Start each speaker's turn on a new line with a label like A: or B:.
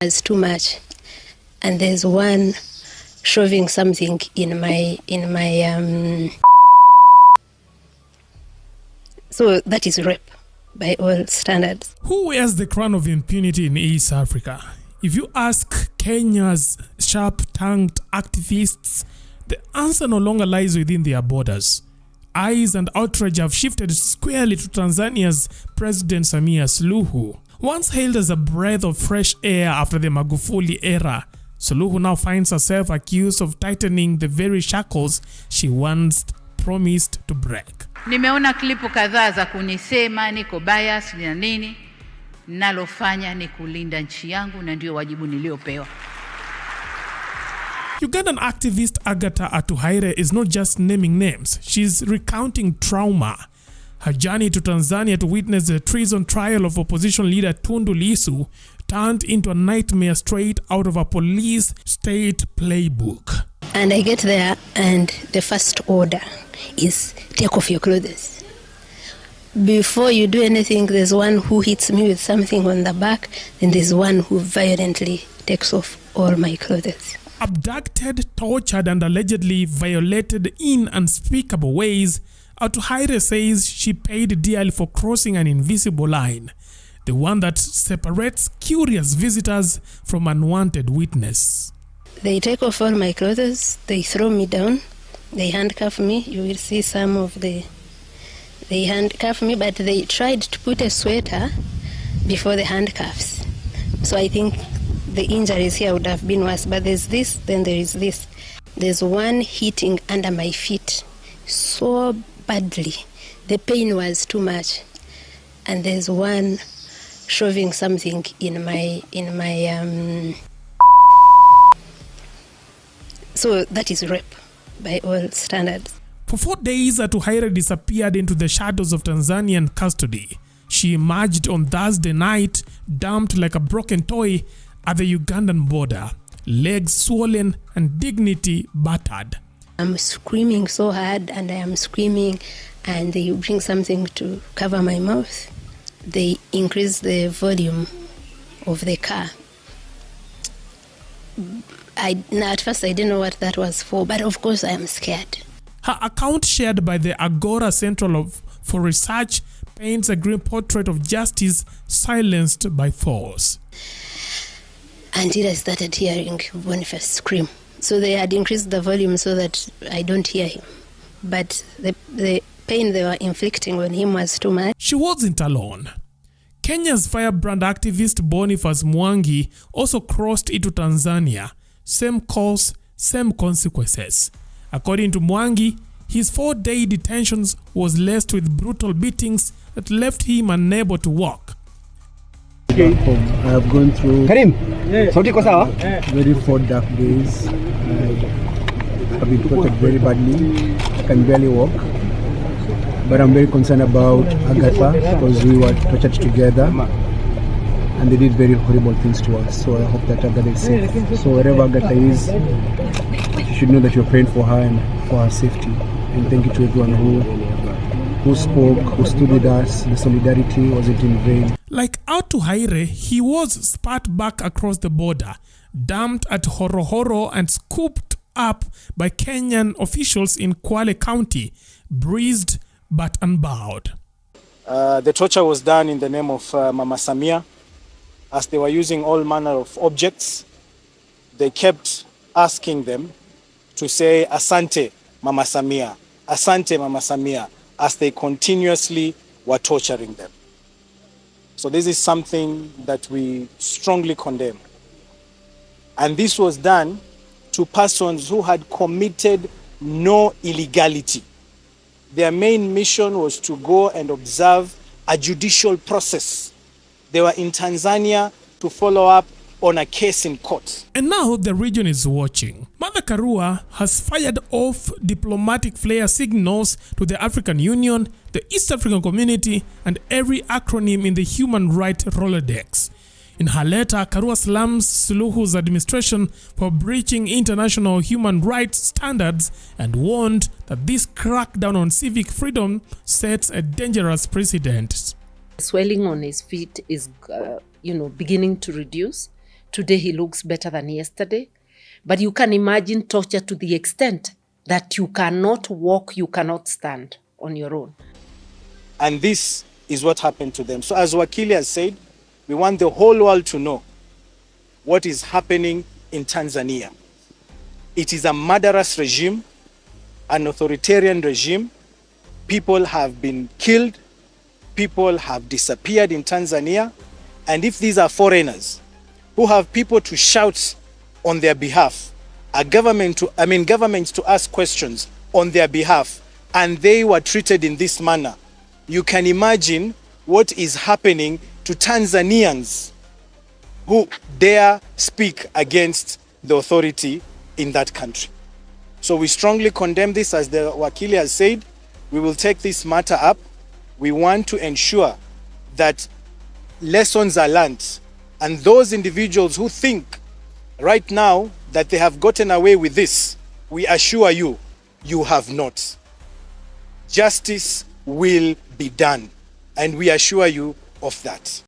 A: It's too much, and there's one shoving something in my so that is rape by all standards.
B: Who wears the crown of impunity in East Africa? If you ask Kenya's sharp-tongued activists, the answer no longer lies within their borders. Eyes and outrage have shifted squarely to Tanzania's President Samia Suluhu. Once hailed as a breath of fresh air after the Magufuli era, Suluhu now finds herself accused of tightening the very shackles she once promised to break.
C: Nimeona klipu kadhaa za kunisema niko bias na nini, nalofanya ni kulinda nchi yangu na ndio wajibu niliopewa.
B: Ugandan activist Agather Atuhaire is not just naming names, she's recounting trauma. Her journey to Tanzania to witness the treason trial of opposition leader Tundu Lissu turned into a nightmare straight out of a police state playbook.
A: And I get there and the first order is take off your clothes. Before you do anything, there's one who hits me with something on the back, and there's one who violently takes off all my clothes.
B: Abducted, tortured, and allegedly violated in unspeakable ways, Atuhaire says she paid dearly for crossing an invisible line, the one that separates curious visitors from unwanted witness.
A: They take off all my clothes, they throw me down, they handcuff me. You will see some of they handcuff me, but they tried to put a sweater before the handcuffs. So I think the injuries here would have been worse, but there's this, then there is this. There's one hitting under my feet so badly. The pain was too much. And there's one shoving something in my so that is rape by all standards.
B: For 4 days, Atuhaire disappeared into the shadows of Tanzanian custody. She emerged on Thursday night, dumped like a broken toy at the Ugandan border, legs swollen and dignity battered.
A: I'm screaming so hard, and I am screaming, and they bring something to cover my mouth. They increase the volume of the car. At first I didn't know what that was for, but of course I am scared.
B: Her account shared by the Agora Central for Research paints a grim portrait of justice silenced by force.
A: Until I started hearing Boniface scream. So they had increased the volume so that I don't hear him. But the pain they were inflicting on him was too much.
B: She wasn't alone. Kenya's firebrand activist Boniface Mwangi also crossed into Tanzania. Same course, same consequences. According to Mwangi, his 4-day detention was laced with brutal beatings that left him unable to walk.
D: I have gone through very 4 dark days. I've been tortured very badly. I can barely walk. But I'm very concerned about Agather because we were tortured together and they did very horrible things to us. So I hope that Agather is safe. So wherever Agather is, she should know that you're praying for her and for her safety. And thank you to everyone who spoke, who stood with us. The solidarity wasn't in vain.
B: Like Atuhaire, he was spat back across the border, dumped at Horohoro and scooped up by Kenyan officials in Kwale County, bruised but unbowed.
E: The torture was done in the name of Mama Samia. As they were using all manner of objects, they kept asking them to say, Asante, Mama Samia, Asante, Mama Samia, as they continuously were torturing them. So this is something that we strongly condemn. And this was done to persons who had committed no illegality. Their main mission was to go and observe a judicial process. They were in Tanzania to follow up on a case in court.
B: And now the region is watching. Martha Karua has fired off diplomatic flare signals to the African Union, the East African Community, and every acronym in the human rights Rolodex. In her letter, Karua slams Suluhu's administration for breaching international human rights standards and warned that this crackdown on civic freedom sets a dangerous precedent.
F: Swelling on his feet is, beginning to reduce. Today he looks better than yesterday. But you can imagine torture to the extent that you cannot walk, you cannot stand on your own.
E: And this is what happened to them. So as Wakili has said, we want the whole world to know what is happening in Tanzania. It is a murderous regime, an authoritarian regime. People have been killed. People have disappeared in Tanzania. And if these are foreigners who have people to shout on their behalf, governments to ask questions on their behalf, and they were treated in this manner, you can imagine what is happening to Tanzanians who dare speak against the authority in that country. So we strongly condemn this. As the Wakili has said, we will take this matter up. We want to ensure that lessons are learned, and those individuals who think right now that they have gotten away with this, we assure you, you have not. Justice will be done, and we assure you of that.